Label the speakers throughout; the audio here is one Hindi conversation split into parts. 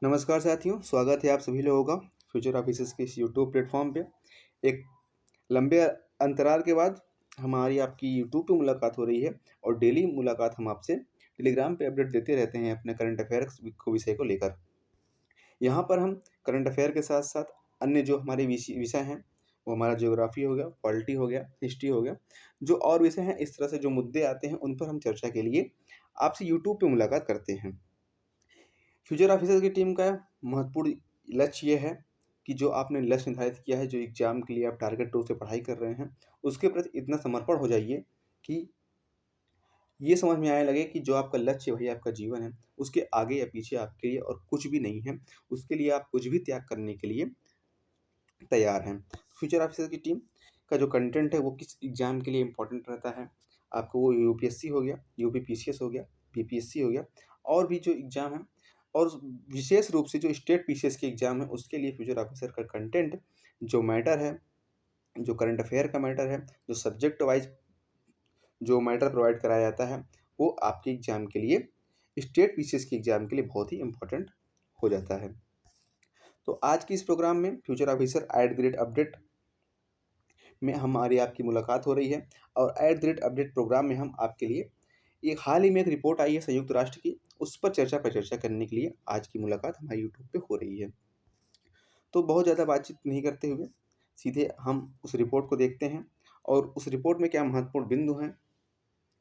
Speaker 1: नमस्कार साथियों, स्वागत है आप सभी लोगों का फ्यूचर ऑफिसर्स के इस यूट्यूब प्लेटफॉर्म पे। एक लंबे अंतराल के बाद हमारी आपकी यूट्यूब पे मुलाकात हो रही है और डेली मुलाकात हम आपसे टेलीग्राम पे अपडेट देते रहते हैं अपने करंट अफेयर्स को विषय को लेकर। यहाँ पर हम करंट अफेयर के साथ साथ अन्य जो हमारे विषय हैं, वो हमारा ज्योग्राफी हो गया, पॉलिटी हो गया, हिस्ट्री हो गया, जो और विषय हैं, इस तरह से जो मुद्दे आते हैं उन पर हम चर्चा के लिए आपसे यूट्यूब पे मुलाकात करते हैं। फ्यूचर ऑफिसर की टीम का महत्वपूर्ण लक्ष्य ये है कि जो आपने लक्ष्य निर्धारित किया है, जो एग्जाम के लिए आप टारगेट रूप से पढ़ाई कर रहे हैं, उसके प्रति इतना समर्पण हो जाइए कि ये समझ में आने लगे कि जो आपका लक्ष्य है, वही आपका जीवन है। उसके आगे या पीछे आपके लिए और कुछ भी नहीं है। उसके लिए आप कुछ भी त्याग करने के लिए तैयार हैं। फ्यूचर ऑफिसर की टीम का जो कंटेंट है वो किस एग्ज़ाम के लिए इम्पोर्टेंट रहता है, आपको वो यूपीएससी हो गया, यूपीपीसीएस हो गया, बीपीएससी हो गया, और भी जो एग्ज़ाम है, और विशेष रूप से जो स्टेट पीसीएस के एग्ज़ाम है उसके लिए फ्यूचर ऑफिसर का कंटेंट जो मैटर है, जो करंट अफेयर का मैटर है, जो सब्जेक्ट वाइज जो मैटर प्रोवाइड कराया जाता है, वो आपके एग्ज़ाम के लिए, स्टेट पीसीएस के एग्ज़ाम के लिए बहुत ही इम्पोर्टेंट हो जाता है। तो आज की इस प्रोग्राम में future officer at the rate update में हमारी आपकी मुलाकात हो रही है, और at the rate update programme में हम आपके लिए एक हाल ही में एक रिपोर्ट आई है संयुक्त राष्ट्र की, उस पर चर्चा करने के लिए आज की मुलाकात हमारी यूट्यूब पे हो रही है। तो बहुत ज़्यादा बातचीत नहीं करते हुए सीधे हम उस रिपोर्ट को देखते हैं, और उस रिपोर्ट में क्या महत्वपूर्ण बिंदु हैं,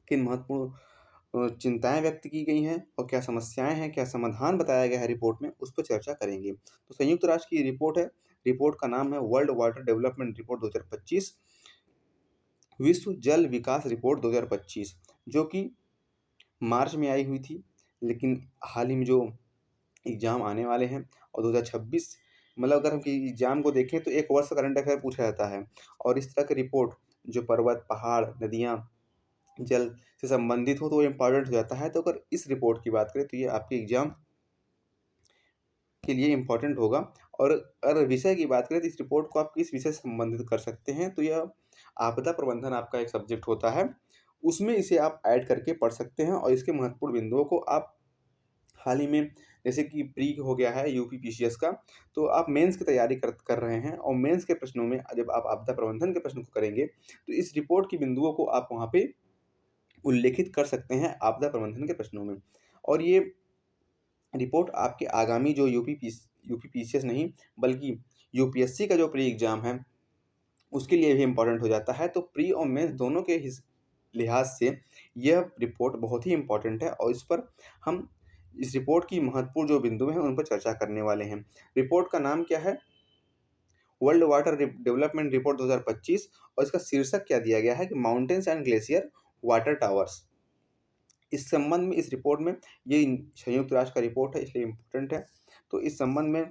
Speaker 1: किन महत्वपूर्ण चिंताएं व्यक्त की गई हैं, और क्या समस्याएं हैं, क्या समाधान बताया गया है रिपोर्ट में, उस पर चर्चा करेंगे। तो संयुक्त राष्ट्र की रिपोर्ट है, रिपोर्ट का नाम है वर्ल्ड वाटर डेवलपमेंट रिपोर्ट 2025, विश्व जल विकास रिपोर्ट 2025, जो कि मार्च में आई हुई थी, लेकिन हाल ही में जो एग्ज़ाम आने वाले हैं, और 2026, मतलब अगर हम कि एग्ज़ाम को देखें तो 1 वर्ष का करंट अफेयर पूछा जाता है, और इस तरह की रिपोर्ट जो पर्वत, पहाड़, नदियाँ, जल से संबंधित हो तो वो इम्पोर्टेंट हो जाता है। तो अगर इस रिपोर्ट की बात करें तो ये आपके एग्ज़ाम के लिए इम्पोर्टेंट होगा। और अगर विषय की बात करें तो इस रिपोर्ट को आप किस विषय से संबंधित कर सकते हैं, तो यह आपदा प्रबंधन आपका एक सब्जेक्ट होता है, उसमें इसे आप ऐड करके पढ़ सकते हैं, और इसके महत्वपूर्ण बिंदुओं को आप हाल ही में, जैसे कि प्री हो गया है यूपीपीसीएस का, तो आप मेंस की तैयारी कर रहे हैं, और मेंस के प्रश्नों में जब आप आपदा प्रबंधन के प्रश्न को करेंगे तो इस रिपोर्ट की बिंदुओं को आप वहाँ पे उल्लेखित कर सकते हैं आपदा प्रबंधन के प्रश्नों में। और ये रिपोर्ट आपके आगामी जो यूपीपीसीएस नहीं, बल्कि यूपीएससी का जो प्री एग्ज़ाम है, उसके लिए भी इम्पोर्टेंट हो जाता है। तो प्री और मेंस दोनों के लिहाज से यह रिपोर्ट बहुत ही इम्पोर्टेंट है, और इस पर हम इस रिपोर्ट की महत्वपूर्ण जो बिंदु हैं उन पर चर्चा करने वाले हैं। रिपोर्ट का नाम क्या है? वर्ल्ड वाटर डेवलपमेंट रिपोर्ट 2025, और इसका शीर्षक क्या दिया गया है कि mountains and glacier water towers. इस संबंध में इस रिपोर्ट में, ये संयुक्त राष्ट्र का रिपोर्ट है इसलिए इम्पोर्टेंट है। तो इस संबंध में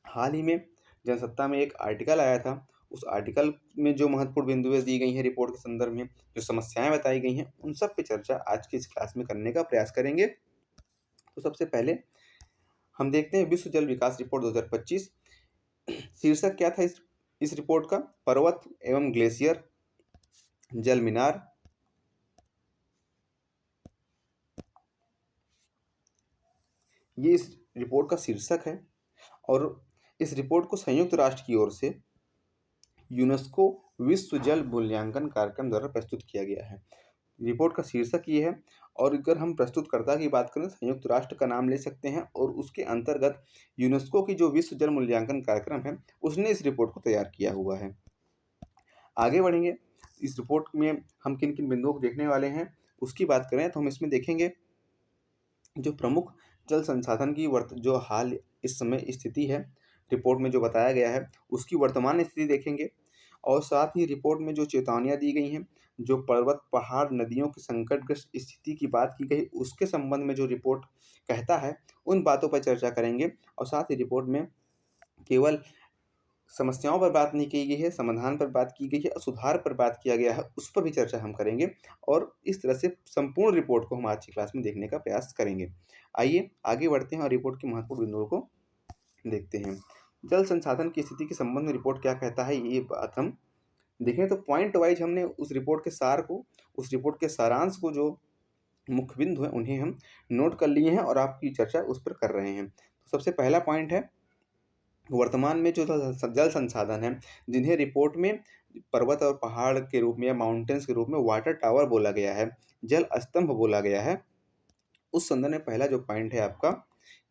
Speaker 1: हाल ही में जनसत्ता में एक आर्टिकल आया था, उस आर्टिकल में जो महत्वपूर्ण बिंदुएं दी गई हैं रिपोर्ट के संदर्भ में, जो समस्याएं बताई गई हैं, उन सब पे चर्चा आज की इस क्लास में करने का प्रयास करेंगे। तो सबसे पहले हम देखते हैं विश्व जल विकास रिपोर्ट 2025। शीर्षक क्या था इस रिपोर्ट का? पर्वत एवं ग्लेशियर जल मीनार। ये इस रिपोर्ट का शीर्षक है, और इस रिपोर्ट को संयुक्त राष्ट्र की ओर से यूनेस्को विश्व जल मूल्यांकन कार्यक्रम द्वारा प्रस्तुत किया गया है। रिपोर्ट का शीर्षक ये है, और अगर हम प्रस्तुतकर्ता की बात करें, संयुक्त राष्ट्र का नाम ले सकते हैं, और उसके अंतर्गत यूनेस्को की जो विश्व जल मूल्यांकन कार्यक्रम है, उसने इस रिपोर्ट को तैयार किया हुआ है। आगे बढ़ेंगे, इस रिपोर्ट में हम किन किन बिंदुओं को देखने वाले हैं उसकी बात करें तो हम इसमें देखेंगे जो प्रमुख जल संसाधन की जो हाल इस समय स्थिति है, रिपोर्ट में जो बताया गया है उसकी वर्तमान स्थिति देखेंगे, और साथ ही रिपोर्ट में जो चेतावनियां दी गई हैं, जो पर्वत, पहाड़, नदियों की संकटग्रस्त स्थिति की बात की गई, उसके संबंध में जो रिपोर्ट कहता है उन बातों पर चर्चा करेंगे। और साथ ही रिपोर्ट में केवल समस्याओं पर बात नहीं की गई है, समाधान पर बात की गई है, और सुधार पर बात किया गया है, उस पर भी चर्चा हम करेंगे, और इस तरह से संपूर्ण रिपोर्ट को हम आज की क्लास में देखने का प्रयास करेंगे। आइए आगे बढ़ते हैं और रिपोर्ट के महत्वपूर्ण बिंदुओं को देखते हैं। जल संसाधन की स्थिति के संबंध में रिपोर्ट क्या कहता है, ये बात हम देखें तो पॉइंट वाइज हमने उस रिपोर्ट के सार को, उस रिपोर्ट के सारांश को, जो मुख्य बिंदु हैं उन्हें हम नोट कर लिए हैं और आपकी चर्चा उस पर कर रहे हैं। सबसे पहला पॉइंट है, वर्तमान में जो जल संसाधन है, जिन्हें रिपोर्ट में पर्वत और पहाड़ के रूप में या माउंटेन्स के रूप में वाटर टावर बोला गया है, जल स्तंभ बोला गया है। उस संदर्भ में पहला जो पॉइंट है आपका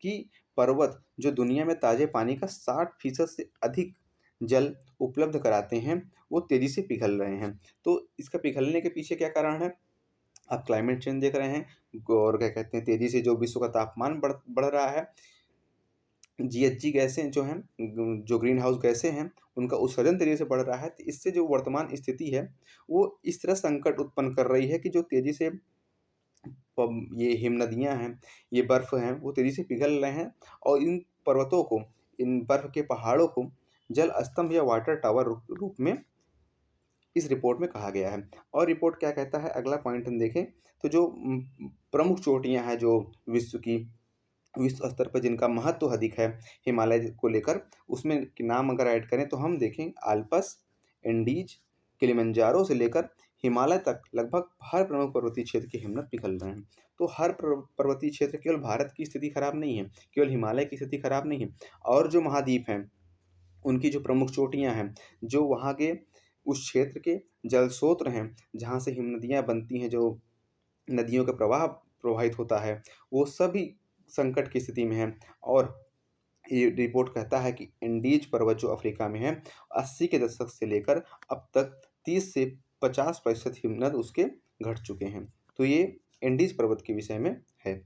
Speaker 1: कि पर्वत जो दुनिया में ताजे पानी का 60% से अधिक जल उपलब्ध कराते हैं, वो तेजी से पिघल रहे हैं। तो इसका पिघलने के पीछे क्या कारण है? आप क्लाइमेट चेंज देख रहे हैं, और क्या कहते हैं, तेजी से जो विश्व का तापमान बढ़ रहा है। जीएचजी गैसें जो हैं, जो ग्रीन हाउस गैसें हैं, उनका उत्सर्जन तेजी से बढ़ रहा है। तो इससे जो वर्तमान स्थिति है, वो इस तरह संकट उत्पन्न कर रही है कि जो तेजी से ये हिमनदियाँ हैं, ये बर्फ़ हैं, वो तेज़ी से पिघल रहे हैं, और इन पर्वतों को, इन बर्फ़ के पहाड़ों को जल स्तंभ या वाटर टावर रूप में इस रिपोर्ट में कहा गया है। और रिपोर्ट क्या कहता है, अगला पॉइंट हम देखें तो जो प्रमुख चोटियाँ हैं जो विश्व स्तर पर जिनका महत्व अधिक है हिमालय को लेकर, उसमें नाम अगर ऐड करें तो हम देखें आल्प्स, एंडीज, किलिमंजारो से लेकर हिमालय तक लगभग हर प्रमुख पर्वतीय क्षेत्र की हिमनद पिघल रहे हैं। तो हर पर्वतीय क्षेत्र, केवल भारत की स्थिति खराब नहीं है, केवल हिमालय की स्थिति खराब नहीं है, और जो महाद्वीप हैं उनकी जो प्रमुख चोटियाँ हैं, जो वहाँ के उस क्षेत्र के जल स्रोत हैं, जहाँ से हिमनदियाँ बनती हैं, जो नदियों का प्रवाह प्रवाहित होता है, वो सभी संकट की स्थिति में हैं। और ये रिपोर्ट कहता है कि एंडीज पर्वत जो अफ्रीका में है, 80 के दशक से लेकर अब तक 30 से 50% हिमनद उसके घट चुके हैं। तो ये एंडीज पर्वत के विषय में है।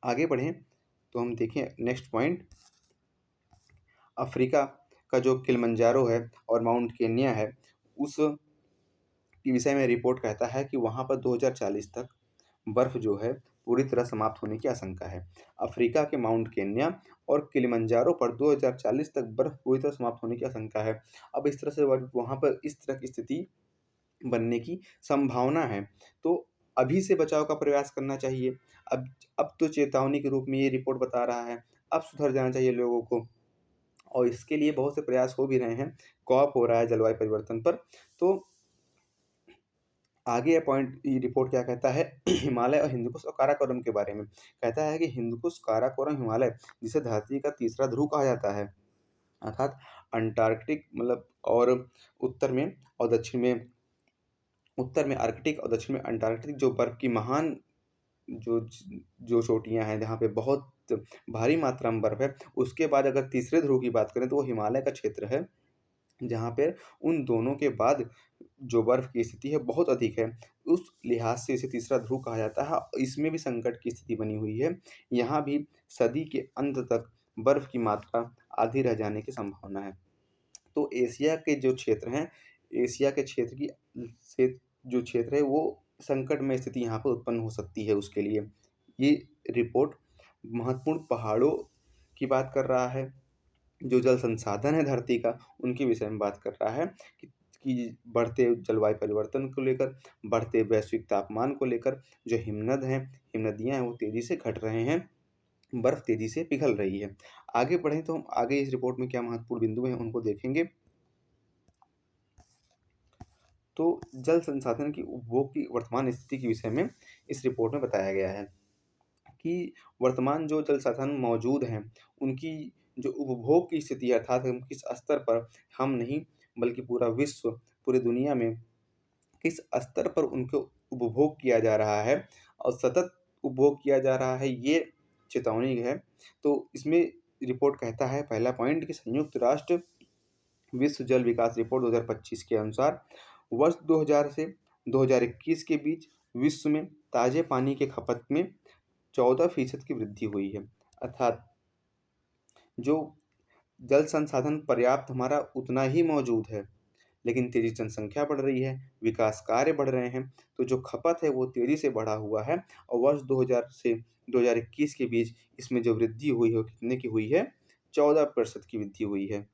Speaker 1: आगे बढ़ें तो हम देखें नेक्स्ट पॉइंट, अफ्रीका का जो किलिमंजारो है और माउंट केन्या है, उस के विषय में रिपोर्ट कहता है कि वहाँ पर 2040 तक बर्फ जो है पूरी तरह समाप्त होने की आशंका है। अफ्रीका के माउंट केन्या और किलिमंजारो पर 2040 तक बर्फ पूरी तरह समाप्त होने की आशंका है। अब इस तरह से वहाँ पर इस तरह की स्थिति बनने की संभावना है, तो अभी से बचाव का प्रयास करना चाहिए। अब तो चेतावनी के रूप में ये रिपोर्ट बता रहा है, अब सुधर जाना चाहिए लोगों को, और इसके लिए बहुत से प्रयास हो भी रहे हैं। कॉप हो रहा है जलवायु परिवर्तन पर। तो आगे ये पॉइंट, ये रिपोर्ट क्या कहता है हिमालय और हिंदुकुश और काराकोरम के बारे में। कहता है कि हिंदुकुश, काराकोरम, हिमालय, जिसे धरती का तीसरा ध्रुव कहा जाता है, अर्थात अंटार्कटिक मतलब, और उत्तर में और दक्षिण में, उत्तर में आर्कटिक और दक्षिण में अंटार्कटिक, जो बर्फ की महान जो जो चोटियाँ हैं, जहाँ पे बहुत भारी मात्रा में बर्फ है। उसके बाद अगर तीसरे ध्रुव की बात करें तो वो हिमालय का क्षेत्र है, जहाँ पे उन दोनों के बाद जो बर्फ की स्थिति है बहुत अधिक है। उस लिहाज से इसे तीसरा ध्रुव कहा जाता है। इसमें भी संकट की स्थिति बनी हुई है। यहाँ भी सदी के अंत तक बर्फ की मात्रा आधी रह जाने की संभावना है। तो एशिया के जो क्षेत्र हैं, एशिया के क्षेत्र की से जो क्षेत्र है, वो संकट में स्थिति यहाँ पर उत्पन्न हो सकती है। उसके लिए ये रिपोर्ट महत्वपूर्ण पहाड़ों की बात कर रहा है, जो जल संसाधन है धरती का, उनके विषय में बात कर रहा है कि बढ़ते जलवायु परिवर्तन को लेकर, बढ़ते वैश्विक तापमान को लेकर जो हिमनद हैं, हिमनदियाँ हैं, वो तेज़ी से घट रहे हैं, बर्फ़ तेज़ी से पिघल रही है। आगे बढ़ें तो हम आगे इस रिपोर्ट में क्या महत्वपूर्ण बिंदु हैं, उनको देखेंगे। तो जल संसाधन की उपभोग की वर्तमान स्थिति के विषय में इस रिपोर्ट में बताया गया है कि वर्तमान जो जल साधन मौजूद हैं, उनकी जो उपभोग की स्थिति है, अर्थात हम किस स्तर पर, हम नहीं बल्कि पूरा विश्व, पूरी दुनिया में किस स्तर पर उनको उपभोग किया जा रहा है और सतत उपभोग किया जा रहा है, ये चेतावनी है। तो इसमें रिपोर्ट कहता है, पहला पॉइंट, कि संयुक्त राष्ट्र विश्व जल विकास रिपोर्ट 2025 के अनुसार वर्ष 2000 से 2021 के बीच विश्व में ताज़े पानी के खपत में 14% की वृद्धि हुई है। अर्थात जो जल संसाधन पर्याप्त हमारा उतना ही मौजूद है, लेकिन तेज़ी से जनसंख्या बढ़ रही है, विकास कार्य बढ़ रहे हैं, तो जो खपत है वो तेज़ी से बढ़ा हुआ है। और वर्ष 2000 से 2021 के बीच इसमें जो वृद्धि हुई है, वो कितने की हुई है? 14% की वृद्धि हुई है।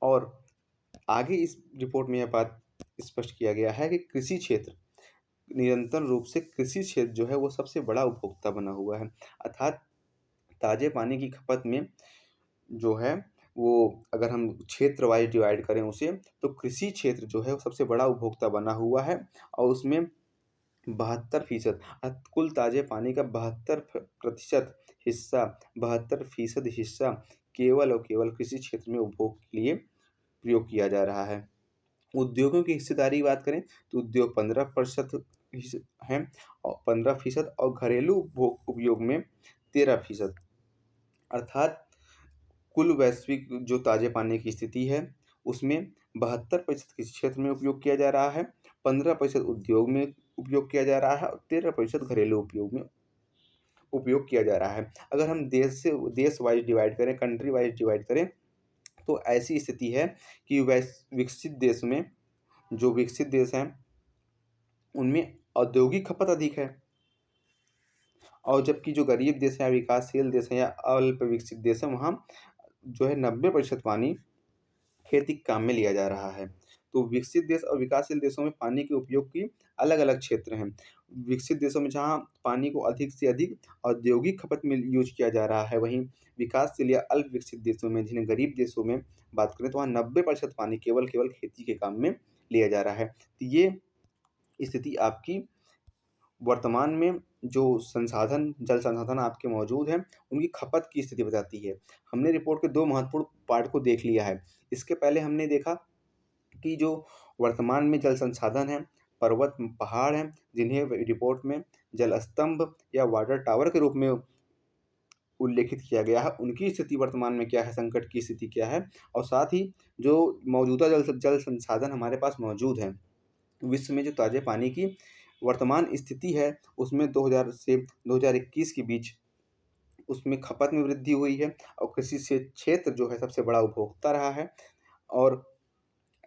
Speaker 1: और आगे इस रिपोर्ट में यह बात स्पष्ट किया गया है कि कृषि क्षेत्र, निरंतर रूप से कृषि क्षेत्र जो है वो सबसे बड़ा उपभोक्ता बना हुआ है। अर्थात ताज़े पानी की खपत में जो है वो, अगर हम क्षेत्र वाइज डिवाइड करें उसे, तो कृषि क्षेत्र जो है वो सबसे बड़ा उपभोक्ता बना हुआ है, और उसमें 72% कुल ताज़े पानी का 72% हिस्सा 72% हिस्सा केवल और केवल कृषि क्षेत्र में उपभोग के लिए प्रयोग किया जा रहा है। उद्योगों की हिस्सेदारी की बात करें तो उद्योग 15% हैं और 15% और घरेलू उपयोग में 13%। अर्थात कुल वैश्विक जो ताजे पानी की स्थिति है उसमें 72% कृषि क्षेत्र में उपयोग किया जा रहा है, 15% उद्योग में उपयोग किया जा रहा है और 13% घरेलू उपयोग किया जा रहा है। अगर हम देश वाइज डिवाइड करें, कंट्री वाइज डिवाइड करें, तो ऐसी स्थिति है कि जो विकसित देश हैं उनमें औद्योगिक खपत अधिक है और जबकि जो गरीब देश हैं, विकासशील देश हैं या अल्प विकसित देश हैं, वहाँ जो है 90% पानी खेती के काम में लिया जा रहा है। तो विकसित देश और विकासशील देशों में पानी के उपयोग की अलग-अलग क्षेत्र हैं। विकसित देशों में जहाँ पानी को अधिक से अधिक औद्योगिक खपत में यूज़ किया जा रहा है, वहीं विकासशील या अल्प विकसित देशों में, जिन्हें गरीब देशों में बात करें, तो वहाँ 90% पानी केवल खेती के काम में लिया जा रहा है। तो ये स्थिति आपकी वर्तमान में जो जल संसाधन आपके मौजूद हैं, उनकी खपत की स्थिति बताती है। हमने रिपोर्ट के 2 महत्वपूर्ण पार्ट को देख लिया है। इसके पहले हमने देखा कि जो वर्तमान में जल संसाधन हैं, पर्वत, पहाड़ हैं, जिन्हें रिपोर्ट में जल स्तंभ या वाटर टावर के रूप में उल्लेखित किया गया है, उनकी स्थिति वर्तमान में क्या है, संकट की स्थिति क्या है और साथ ही जो मौजूदा जल संसाधन हमारे पास मौजूद हैं, विश्व में जो ताज़े पानी की वर्तमान स्थिति है, उसमें 2000 से 2021 के बीच उसमें खपत में वृद्धि हुई है और कृषि से क्षेत्र जो है सबसे बड़ा उपभोक्ता रहा है और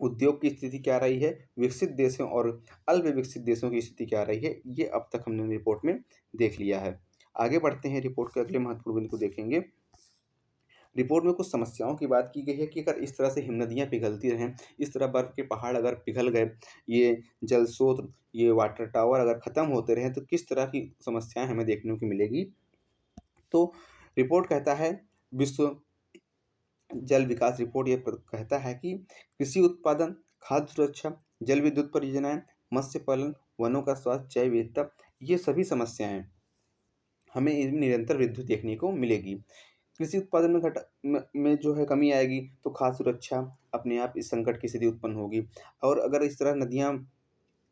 Speaker 1: उद्योग की स्थिति क्या रही है, विकसित देशों और अल्प विकसित देशों की स्थिति क्या रही है, ये अब तक हमने रिपोर्ट में देख लिया है। आगे बढ़ते हैं, रिपोर्ट के अगले महत्वपूर्ण बिंदु को देखेंगे। रिपोर्ट में कुछ समस्याओं की बात की गई है कि अगर इस तरह से हिमनदियाँ पिघलती रहें, इस तरह बर्फ़ के पहाड़ अगर पिघल गए, ये जल स्रोत, ये वाटर टावर अगर ख़त्म होते रहें, तो किस तरह की समस्याएँ हमें देखने को मिलेगी। तो रिपोर्ट कहता है, विश्व जल विकास रिपोर्ट ये कहता है कि कृषि उत्पादन, खाद्य सुरक्षा, जल विद्युत परियोजनाएँ, मत्स्य पालन, वनों का स्वास्थ्य, जैव विविधता, ये सभी समस्याएँ हमें इनमें निरंतर वृद्धि देखने को मिलेगी। कृषि उत्पादन में जो है कमी आएगी, तो खाद्य सुरक्षा अपने आप इस संकट की स्थिति उत्पन्न होगी और अगर इस तरह नदियाँ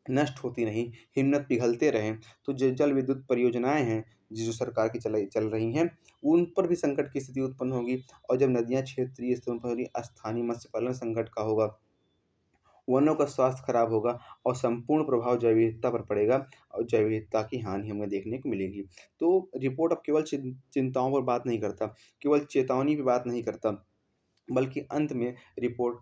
Speaker 1: नष्ट होती नहीं, हिमनद पिघलते रहें, तो जो जल विद्युत परियोजनाएँ हैं, जो सरकार की चल रही हैं, उन पर भी संकट की स्थिति उत्पन्न होगी और जब नदियाँ क्षेत्रीय स्तरों पर स्थानीय मत्स्य पालन संकट का होगा, वनों का स्वास्थ्य खराब होगा और संपूर्ण प्रभाव जैव विविधता पर पड़ेगा और जैव विविधता की हानि हमें देखने को मिलेगी। तो रिपोर्ट अब केवल चिंताओं पर बात नहीं करता, केवल चेतावनी पे बात नहीं करता, बल्कि अंत में रिपोर्ट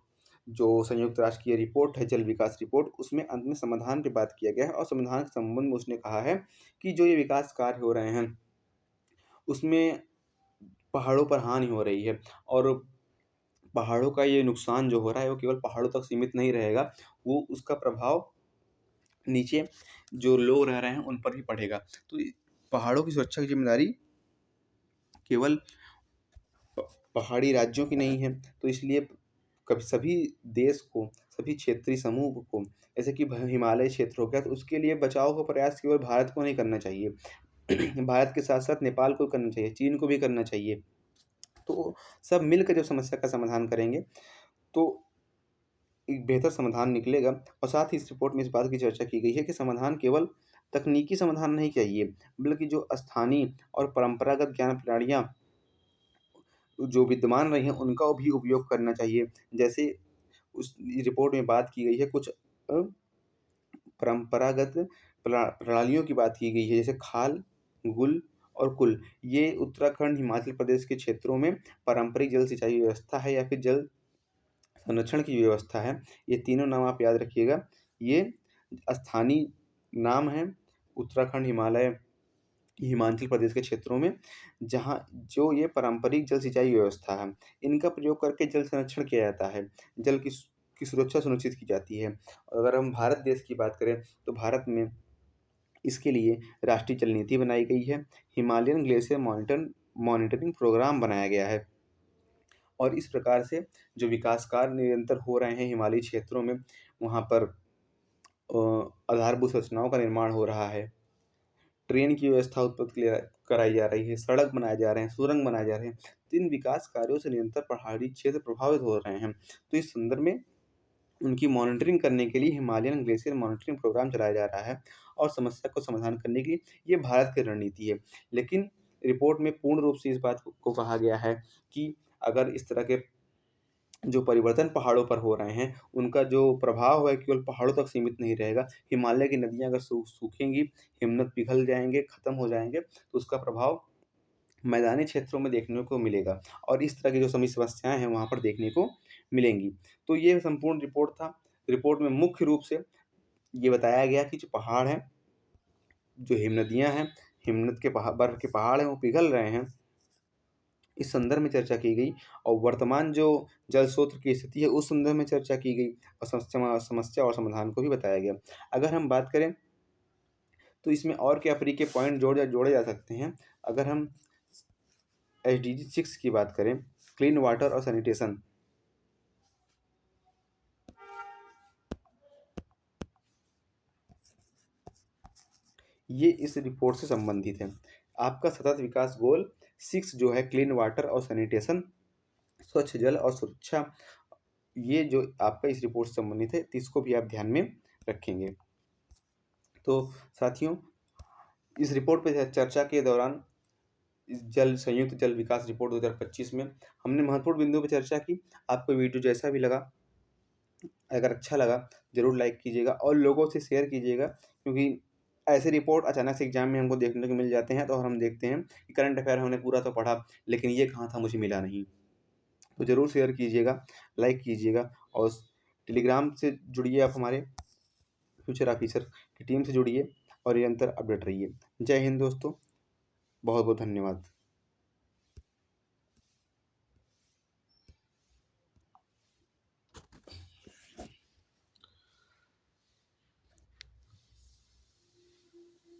Speaker 1: जो संयुक्त राष्ट्र की रिपोर्ट है, जल विकास रिपोर्ट, उसमें अंत में समाधान पे बात किया गया है और समाधान के संबंध में उसने कहा है कि जो ये विकास कार्य हो रहे हैं, उसमें पहाड़ों पर हानि हो रही है और पहाड़ों का ये नुकसान जो हो रहा है, वो केवल पहाड़ों तक सीमित नहीं रहेगा, वो उसका प्रभाव नीचे जो लोग रह रहे हैं, उन पर भी पड़ेगा। तो पहाड़ों की सुरक्षा की ज़िम्मेदारी केवल पहाड़ी राज्यों की नहीं है, तो इसलिए कभी सभी देश को, सभी क्षेत्रीय समूह को, जैसे कि हिमालय क्षेत्र हो गया, तो उसके लिए बचाव का प्रयास केवल भारत को नहीं करना चाहिए। भारत के साथ-साथ नेपाल को करना चाहिए, चीन को भी करना चाहिए। तो सब मिलकर जब समस्या का समाधान करेंगे, तो एक बेहतर समाधान निकलेगा और साथ ही इस रिपोर्ट में इस बात की चर्चा की गई है कि समाधान केवल तकनीकी समाधान नहीं चाहिए, बल्कि जो स्थानीय और परंपरागत ज्ञान प्रणालियाँ जो विद्यमान रही हैं, उनका भी उपयोग करना चाहिए। जैसे उस रिपोर्ट में बात की गई है, कुछ परंपरागत प्रणालियों की बात की गई है, जैसे खाल, गुल और कुल। ये उत्तराखंड, हिमाचल प्रदेश के क्षेत्रों में पारंपरिक जल सिंचाई व्यवस्था है या फिर जल संरक्षण की व्यवस्था है। ये तीनों नाम आप याद रखिएगा। ये स्थानीय नाम हैं उत्तराखंड, हिमाचल प्रदेश के क्षेत्रों में, जहाँ जो ये पारंपरिक जल सिंचाई व्यवस्था है, इनका प्रयोग करके जल संरक्षण किया जाता है, जल की सुरक्षा सुनिश्चित की जाती है। अगर हम भारत देश की बात करें, तो भारत में इसके लिए राष्ट्रीय जल नीति बनाई गई है, हिमालयन ग्लेशियर मॉनिटरिंग प्रोग्राम बनाया गया है और इस प्रकार से जो विकास कार्य निरंतर हो रहे हैं हिमालयी क्षेत्रों में, वहाँ पर आधारभूत संरचनाओं का निर्माण हो रहा है। ट्रेन की व्यवस्था उत्पत्ति के लिए कराई जा रही है, सड़क बनाए जा रहे हैं, सुरंग बनाए जा रहे हैं। तो इन विकास कार्यों से निरंतर पहाड़ी क्षेत्र प्रभावित हो रहे हैं। तो इस संदर्भ में उनकी मॉनिटरिंग करने के लिए हिमालयन ग्लेशियर मॉनिटरिंग प्रोग्राम चलाया जा रहा है और समस्या को समाधान करने के लिए ये भारत की रणनीति है। लेकिन रिपोर्ट में पूर्ण रूप से इस बात को कहा गया है कि अगर इस तरह के जो परिवर्तन पहाड़ों पर हो रहे हैं, उनका जो प्रभाव है केवल पहाड़ों तक सीमित नहीं रहेगा। हिमालय की नदियाँ अगर सूखेंगी, हिमनद पिघल जाएँगे, खत्म हो जाएँगे, तो उसका प्रभाव मैदानी क्षेत्रों में देखने को मिलेगा और इस तरह की जो सभी समस्याएँ हैं, वहाँ पर देखने को मिलेंगी। तो ये संपूर्ण रिपोर्ट था। रिपोर्ट में मुख्य रूप से ये बताया गया कि जो पहाड़ हैं, जो हिमनदियाँ हैं, हिमनद के बर्फ के पहाड़ हैं, वो पिघल रहे हैं। इस संदर्भ में चर्चा की गई और वर्तमान जो जल स्रोत की स्थिति है, उस संदर्भ में चर्चा की गई और समस्या और समाधान को भी बताया गया। अगर हम बात करें तो इसमें और क्या फ्री के पॉइंट जोड़े जा सकते हैं। अगर हम एसडीजी 6 की बात करें, क्लीन वाटर और सैनिटेशन, ये इस रिपोर्ट से संबंधित है। आपका सतत विकास गोल 6 जो है क्लीन वाटर और सैनिटेशन, स्वच्छ जल और सुरक्षा, ये जो आपका इस रिपोर्ट से संबंधित है, तो इसको भी आप ध्यान में रखेंगे। तो साथियों, इस रिपोर्ट पे चर्चा के दौरान संयुक्त जल विकास रिपोर्ट 2025 में हमने महत्वपूर्ण बिंदुओं पर चर्चा की। आपको वीडियो जैसा भी लगा, अगर अच्छा लगा ज़रूर लाइक कीजिएगा और लोगों से शेयर कीजिएगा, क्योंकि ऐसे रिपोर्ट अचानक से एग्जाम में हमको देखने को मिल जाते हैं, तो हम देखते हैं कि करंट अफेयर हमने पूरा तो पढ़ा, लेकिन ये कहाँ था मुझे मिला नहीं। तो ज़रूर शेयर कीजिएगा, लाइक कीजिएगा और टेलीग्राम से जुड़िए, आप हमारे फ्यूचर ऑफिसर की टीम से जुड़िए और निरंतर अपडेट रहिए। जय हिंद दोस्तों, बहुत बहुत धन्यवाद।